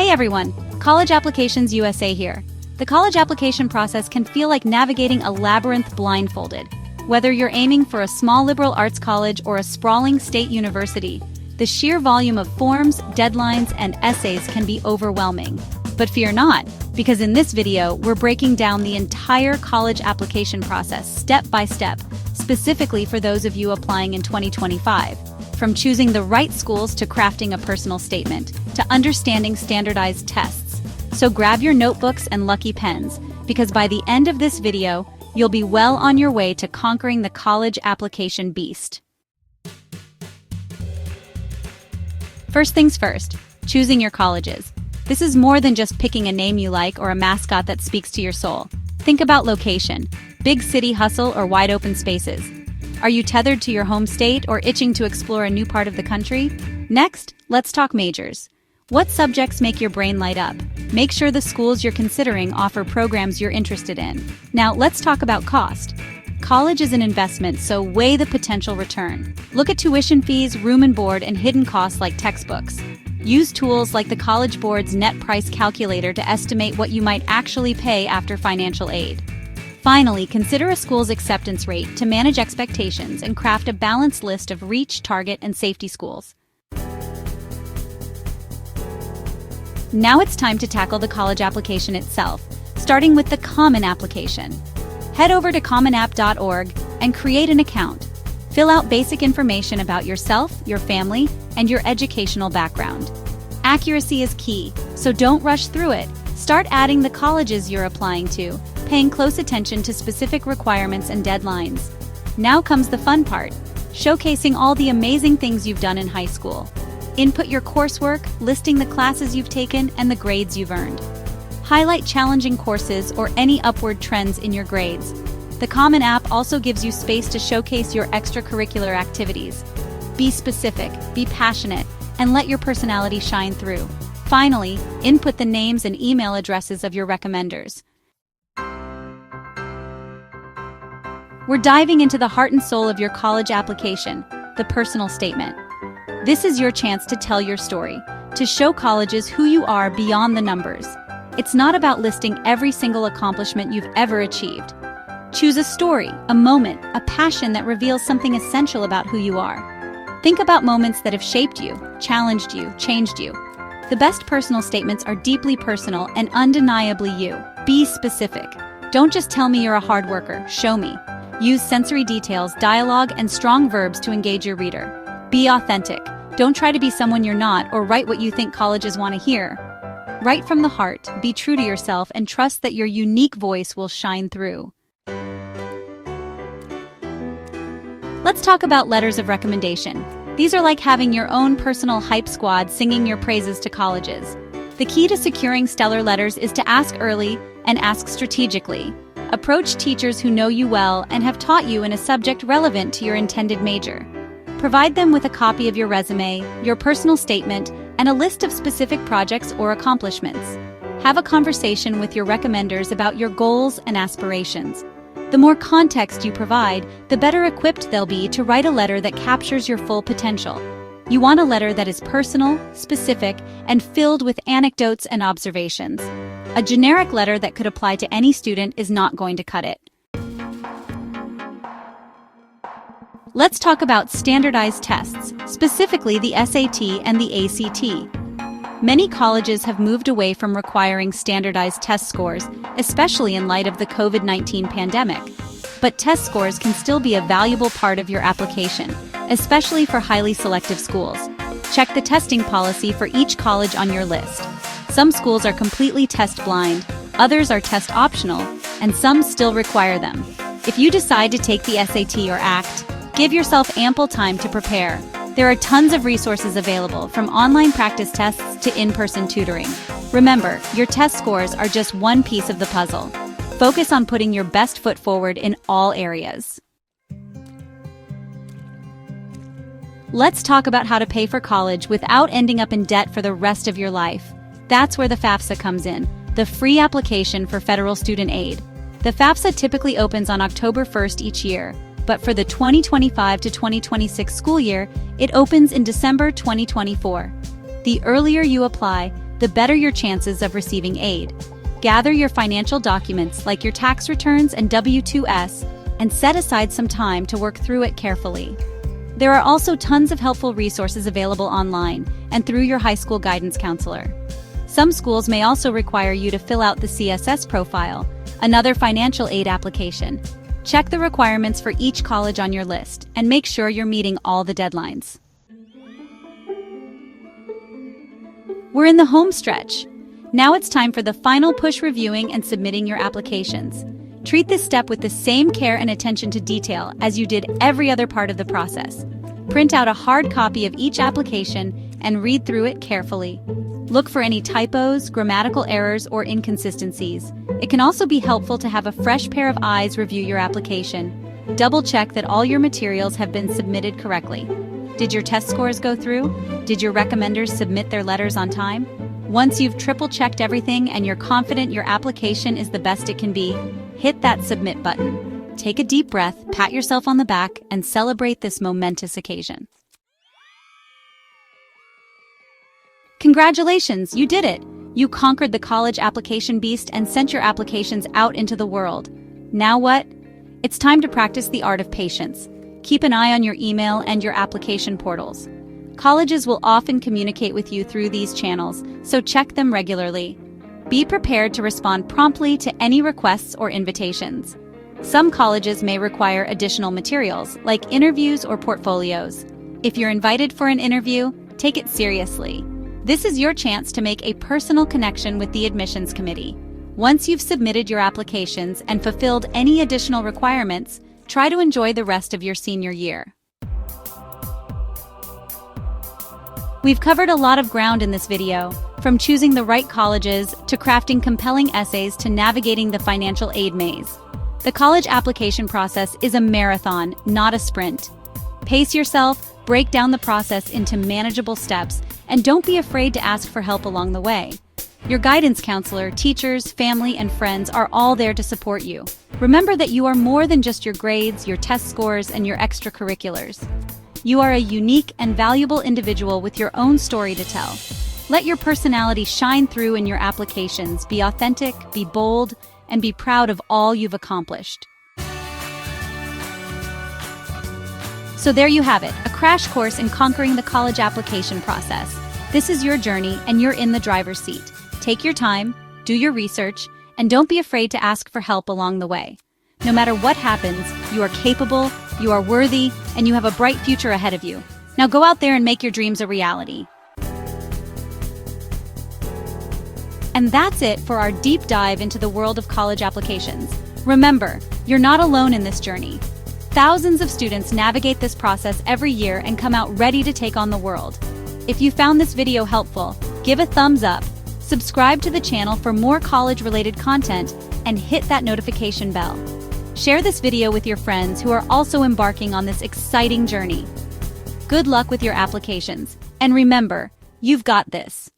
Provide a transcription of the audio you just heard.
Hey everyone, College Applications USA here. The college application process can feel like navigating a labyrinth blindfolded. Whether you're aiming for a small liberal arts college or a sprawling state university, the sheer volume of forms, deadlines, and essays can be overwhelming. But fear not, because in this video, we're breaking down the entire college application process step by step, specifically for those of you applying in 2025. From choosing the right schools to crafting a personal statement, to understanding standardized tests. So grab your notebooks and lucky pens, because by the end of this video, you'll be well on your way to conquering the college application beast. First things first, choosing your colleges. This is more than just picking a name you like or a mascot that speaks to your soul. Think about location, big city hustle or wide open spaces. Are you tethered to your home state or itching to explore a new part of the country? Next, let's talk majors. What subjects make your brain light up? Make sure the schools you're considering offer programs you're interested in. Now, let's talk about cost. College is an investment, so weigh the potential return. Look at tuition fees, room and board, and hidden costs like textbooks. Use tools like the College Board's net price calculator to estimate what you might actually pay after financial aid. Finally, consider a school's acceptance rate to manage expectations and craft a balanced list of reach, target, and safety schools. Now it's time to tackle the college application itself, starting with the Common Application. Head over to commonapp.org and create an account. Fill out basic information about yourself, your family, and your educational background. Accuracy is key, so don't rush through it. Start adding the colleges you're applying to, paying close attention to specific requirements and deadlines. Now comes the fun part, showcasing all the amazing things you've done in high school. Input your coursework, listing the classes you've taken and the grades you've earned. Highlight challenging courses or any upward trends in your grades. The Common App also gives you space to showcase your extracurricular activities. Be specific, be passionate, and let your personality shine through. Finally, input the names and email addresses of your recommenders. We're diving into the heart and soul of your college application, the personal statement. This is your chance to tell your story, to show colleges who you are beyond the numbers. It's not about listing every single accomplishment you've ever achieved. Choose a story, a moment, a passion that reveals something essential about who you are. Think about moments that have shaped you, challenged you, changed you. The best personal statements are deeply personal and undeniably you. Be specific. Don't just tell me you're a hard worker, show me. Use sensory details, dialogue, and strong verbs to engage your reader. Be authentic. Don't try to be someone you're not or write what you think colleges want to hear. Write from the heart, be true to yourself, and trust that your unique voice will shine through. Let's talk about letters of recommendation. These are like having your own personal hype squad singing your praises to colleges. The key to securing stellar letters is to ask early and ask strategically. Approach teachers who know you well and have taught you in a subject relevant to your intended major. Provide them with a copy of your resume, your personal statement, and a list of specific projects or accomplishments. Have a conversation with your recommenders about your goals and aspirations. The more context you provide, the better equipped they'll be to write a letter that captures your full potential. You want a letter that is personal, specific, and filled with anecdotes and observations. A generic letter that could apply to any student is not going to cut it. Let's talk about standardized tests, specifically the SAT and the ACT. Many colleges have moved away from requiring standardized test scores, especially in light of the COVID-19 pandemic. But test scores can still be a valuable part of your application, especially for highly selective schools. Check the testing policy for each college on your list. Some schools are completely test blind, others are test optional, and some still require them. If you decide to take the SAT or ACT, give yourself ample time to prepare. There are tons of resources available, from online practice tests to in-person tutoring. Remember, your test scores are just one piece of the puzzle. Focus on putting your best foot forward in all areas. Let's talk about how to pay for college without ending up in debt for the rest of your life. That's where the FAFSA comes in, the free application for federal student aid. The FAFSA typically opens on October 1st each year, but for the 2025 to 2026 school year, it opens in December 2024. The earlier you apply, the better your chances of receiving aid. Gather your financial documents like your tax returns and W-2s and set aside some time to work through it carefully. There are also tons of helpful resources available online and through your high school guidance counselor. Some schools may also require you to fill out the CSS profile, another financial aid application. Check the requirements for each college on your list and make sure you're meeting all the deadlines. We're in the home stretch. Now it's time for the final push: reviewing and submitting your applications. Treat this step with the same care and attention to detail as you did every other part of the process. Print out a hard copy of each application and read through it carefully. Look for any typos, grammatical errors, or inconsistencies. It can also be helpful to have a fresh pair of eyes review your application. Double-check that all your materials have been submitted correctly. Did your test scores go through? Did your recommenders submit their letters on time? Once you've triple-checked everything and you're confident your application is the best it can be, hit that submit button. Take a deep breath, pat yourself on the back, and celebrate this momentous occasion. Congratulations, you did it! You conquered the college application beast and sent your applications out into the world. Now what? It's time to practice the art of patience. Keep an eye on your email and your application portals. Colleges will often communicate with you through these channels, so check them regularly. Be prepared to respond promptly to any requests or invitations. Some colleges may require additional materials, like interviews or portfolios. If you're invited for an interview, take it seriously. This is your chance to make a personal connection with the admissions committee. Once you've submitted your applications and fulfilled any additional requirements, try to enjoy the rest of your senior year. We've covered a lot of ground in this video, from choosing the right colleges to crafting compelling essays to navigating the financial aid maze. The college application process is a marathon, not a sprint. Pace yourself, break down the process into manageable steps, and don't be afraid to ask for help along the way. Your guidance counselor, teachers, family, and friends are all there to support you. Remember that you are more than just your grades, your test scores, and your extracurriculars. You are a unique and valuable individual with your own story to tell. Let your personality shine through in your applications. Be authentic, be bold, and be proud of all you've accomplished. So there you have it, a crash course in conquering the college application process. This is your journey, and you're in the driver's seat. Take your time, do your research, and don't be afraid to ask for help along the way. No matter what happens, you are capable, you are worthy, and you have a bright future ahead of you. Now go out there and make your dreams a reality. And that's it for our deep dive into the world of college applications. Remember, you're not alone in this journey. Thousands of students navigate this process every year and come out ready to take on the world. If you found this video helpful, give a thumbs up, subscribe to the channel for more college-related content, and hit that notification bell. Share this video with your friends who are also embarking on this exciting journey. Good luck with your applications, and remember, you've got this.